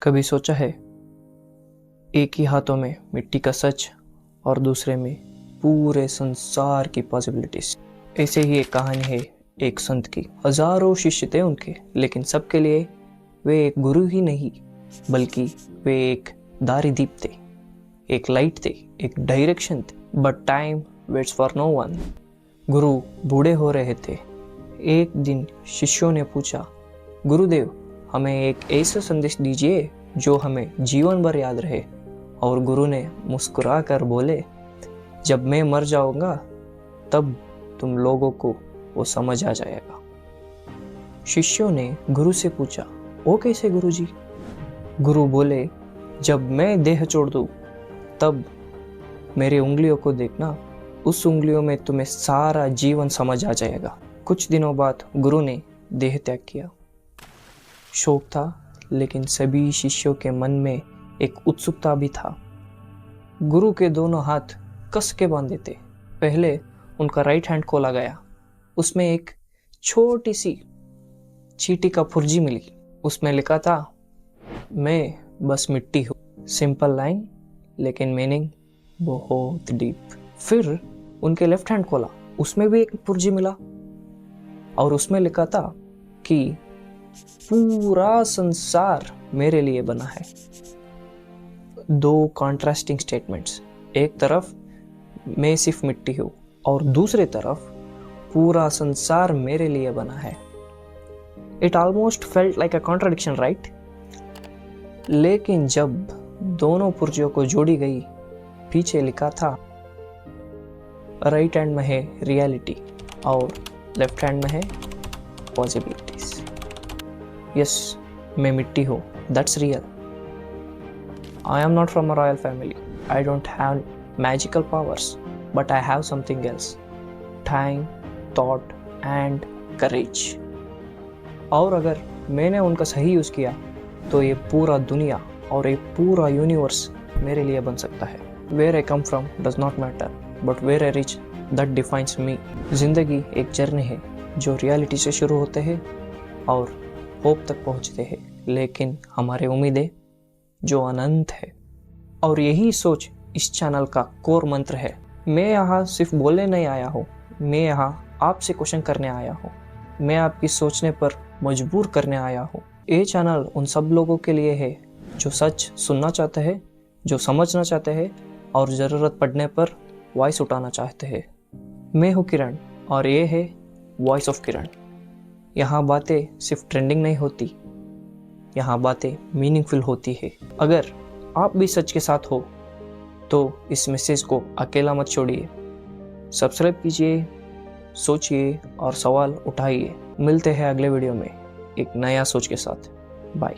कभी सोचा है एक ही हाथों में मिट्टी का सच और दूसरे में पूरे संसार की पॉसिबिलिटीज। ऐसे ही एक कहानी है एक संत की। हजारों शिष्य थे उनके, लेकिन सबके लिए वे एक गुरु ही नहीं बल्कि वे एक दारिदीप थे, एक लाइट थे, एक डायरेक्शन थे। But time waits for no one. गुरु बूढ़े हो रहे थे। एक दिन शिष्यों ने पूछा, गुरुदेव हमें एक ऐसा संदेश दीजिए जो हमें जीवन भर याद रहे। और गुरु ने मुस्कुरा कर बोले, जब मैं मर जाऊंगा तब तुम लोगों को वो समझ आ जाएगा। शिष्यों ने गुरु से पूछा, वो कैसे गुरुजी? गुरु बोले, जब मैं देह छोड़ दूं तब मेरी उंगलियों को देखना, उस उंगलियों में तुम्हें सारा जीवन समझ आ जाएगा। कुछ दिनों बाद गुरु ने देह त्याग किया। शोक था, लेकिन सभी शिष्यों के मन में एक उत्सुकता भी था। गुरु के दोनों हाथ कस के बांधे थे। पहले उनका राइट हैंड खोला गया। उसमें एक छोटी सी चींटी का फुर्जी मिली। उसमें लिखा था, मैं बस मिट्टी हूँ। सिंपल लाइन, लेकिन मीनिंग बहुत डीप। फिर उनके लेफ्ट हैंड खोला। उसमें भी एक फुर्जी मिला और उसमें लिखा था कि पूरा संसार मेरे लिए बना है। दो कॉन्ट्रास्टिंग स्टेटमेंट्स। एक तरफ मैं सिर्फ मिट्टी हूँ और दूसरी तरफ पूरा संसार मेरे लिए बना है। It almost felt like a contradiction, right? लेकिन जब दोनों पुर्जियों को जोड़ी गई, पीछे लिखा था, राइट हैंड में है रियलिटी और लेफ्ट हैंड में है पॉसिबिलिटीज। यस, मैं मिट्टी हूँ, that's real. I am not from a royal family. I don't have magical powers, but I have something else. Time, thought and courage. और अगर मैंने उनका सही यूज़ किया तो ये पूरा दुनिया और ये पूरा यूनिवर्स मेरे लिए बन सकता है। Where I come from does not matter, but where I reach that defines me. जिंदगी एक जर्नी है जो रियलिटी से शुरू होते हैं और होप तक पहुंचते हैं, लेकिन हमारे उम्मीदें जो अनंत है। और यही सोच इस चैनल का कोर मंत्र है। मैं यहाँ सिर्फ बोलने नहीं आया हूँ, मैं यहाँ आपसे क्वेश्चन करने आया हूँ। मैं आपकी सोचने पर मजबूर करने आया हूँ। ये चैनल उन सब लोगों के लिए है जो सच सुनना चाहते हैं, जो समझना चाहते हैं और ज़रूरत पड़ने पर वॉइस उठाना चाहते हैं। मैं हूँ किरण और ये है वॉइस ऑफ किरण। यहाँ बातें सिर्फ ट्रेंडिंग नहीं होती, यहाँ बातें मीनिंगफुल होती है। अगर आप भी सच के साथ हो तो इस मैसेज को अकेला मत छोड़िए। सब्सक्राइब कीजिए, सोचिए और सवाल उठाइए। मिलते हैं अगले वीडियो में एक नया सोच के साथ। बाय।